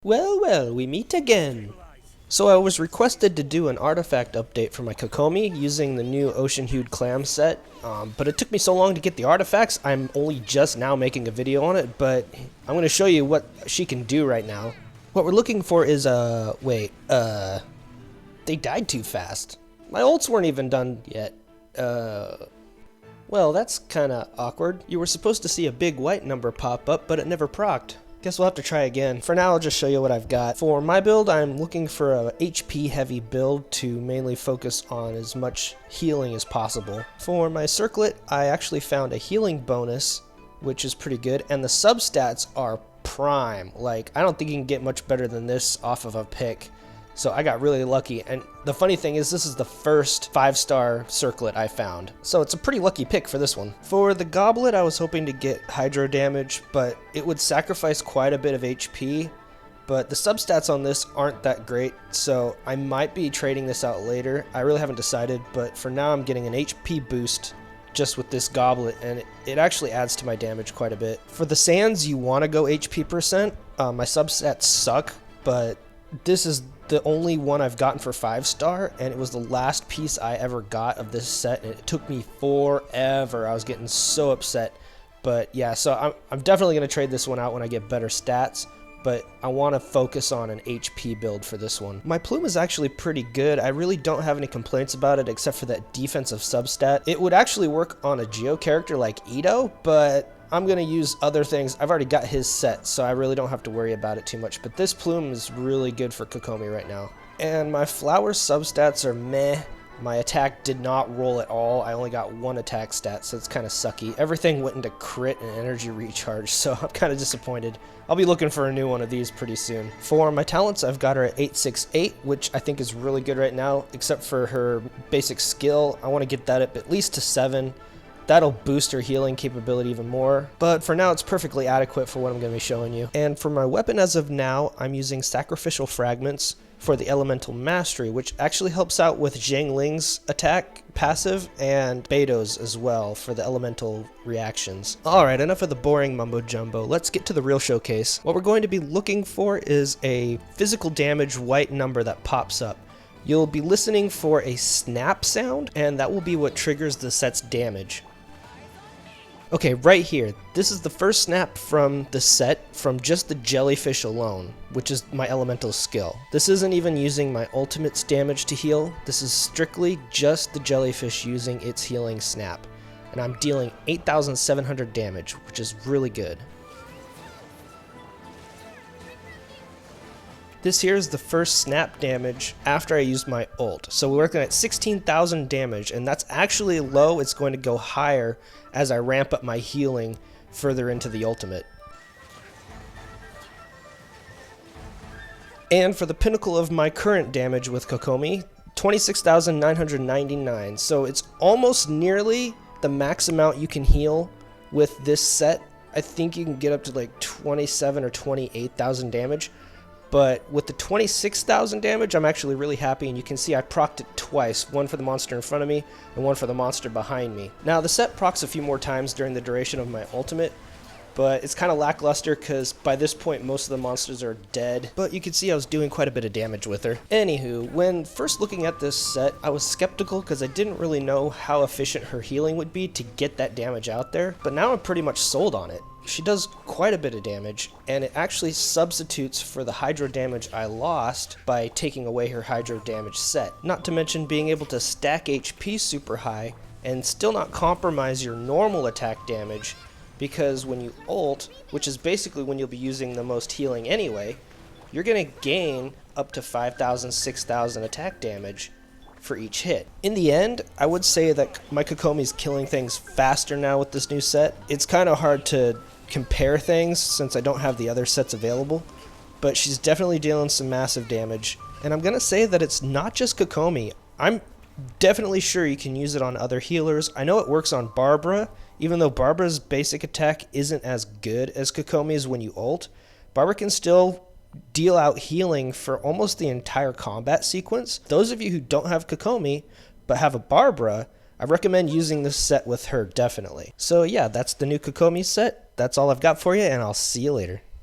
Well, well, we meet again. So I was requested to do an artifact update for my Kokomi using the new ocean-hued clam set, but it took me so long to get the artifacts, I'm only just now making a video on it, but I'm going to show you what she can do right now. What we're looking for is, they died too fast. My ults weren't even done yet. Well, that's kinda awkward. You were supposed to see a big white number pop up, but it never procced. Guess we'll have to try again. For now, I'll just show you what I've got. For my build, I'm looking for a HP heavy build to mainly focus on as much healing as possible. For my circlet, I actually found a healing bonus, which is pretty good, and the substats are prime. Like, I don't think you can get much better than this off of a pick. So I got really lucky, and the funny thing is this is the first 5-star circlet I found. So it's a pretty lucky pick for this one. For the goblet, I was hoping to get hydro damage, but it would sacrifice quite a bit of HP. But the substats on this aren't that great, so I might be trading this out later. I really haven't decided, but for now I'm getting an HP boost just with this goblet, and it actually adds to my damage quite a bit. For the sands, you want to go HP percent. My substats suck, but this is the only one I've gotten for 5-star, and it was the last piece I ever got of this set, and it took me forever. I was getting so upset. But yeah, so I'm definitely going to trade this one out when I get better stats, but I want to focus on an HP build for this one. My plume is actually pretty good. I really don't have any complaints about it except for that defensive substat. It would actually work on a Geo character like Ito, but I'm going to use other things. I've already got his set, so I really don't have to worry about it too much. But this plume is really good for Kokomi right now. And my flower substats are meh. My attack did not roll at all. I only got one attack stat, so it's kind of sucky. Everything went into crit and energy recharge, so I'm kind of disappointed. I'll be looking for a new one of these pretty soon. For my talents, I've got her at 868, which I think is really good right now, except for her basic skill. I want to get that up at least to 7. That'll boost her healing capability even more, but for now it's perfectly adequate for what I'm going to be showing you. And for my weapon as of now, I'm using Sacrificial Fragments for the Elemental Mastery, which actually helps out with Zhangling's attack passive and Beto's as well for the elemental reactions. Alright, enough of the boring mumbo jumbo. Let's get to the real showcase. What we're going to be looking for is a physical damage white number that pops up. You'll be listening for a snap sound, and that will be what triggers the set's damage. Okay, right here, this is the first snap from the set from just the jellyfish alone, which is my elemental skill. This isn't even using my ultimate's damage to heal, this is strictly just the jellyfish using its healing snap. And I'm dealing 8,700 damage, which is really good. This here is the first snap damage after I used my ult. So we're working at 16,000 damage, and that's actually low. It's going to go higher as I ramp up my healing further into the ultimate. And for the pinnacle of my current damage with Kokomi, 26,999. So it's almost nearly the max amount you can heal with this set. I think you can get up to like 27 or 28,000 damage. But with the 26,000 damage, I'm actually really happy, and you can see I procced it twice, one for the monster in front of me and one for the monster behind me. Now the set procs a few more times during the duration of my ultimate, but it's kind of lackluster because by this point most of the monsters are dead, but you can see I was doing quite a bit of damage with her. Anywho, when first looking at this set, I was skeptical because I didn't really know how efficient her healing would be to get that damage out there, but now I'm pretty much sold on it. She does quite a bit of damage, and it actually substitutes for the hydro damage I lost by taking away her hydro damage set. Not to mention being able to stack HP super high and still not compromise your normal attack damage, because when you ult, which is basically when you'll be using the most healing anyway, you're going to gain up to 5,000, 6,000 attack damage for each hit. In the end, I would say that my Kokomi's killing things faster now with this new set. It's kind of hard to compare things since I don't have the other sets available, but she's definitely dealing some massive damage. And I'm going to say that it's not just Kokomi. I'm definitely sure you can use it on other healers. I know it works on Barbara, even though Barbara's basic attack isn't as good as Kokomi's when you ult. Barbara can still deal out healing for almost the entire combat sequence. Those of you who don't have Kokomi but have a Barbara, I recommend using this set with her definitely. So yeah, that's the new Kokomi set. That's all I've got for you, and I'll see you later.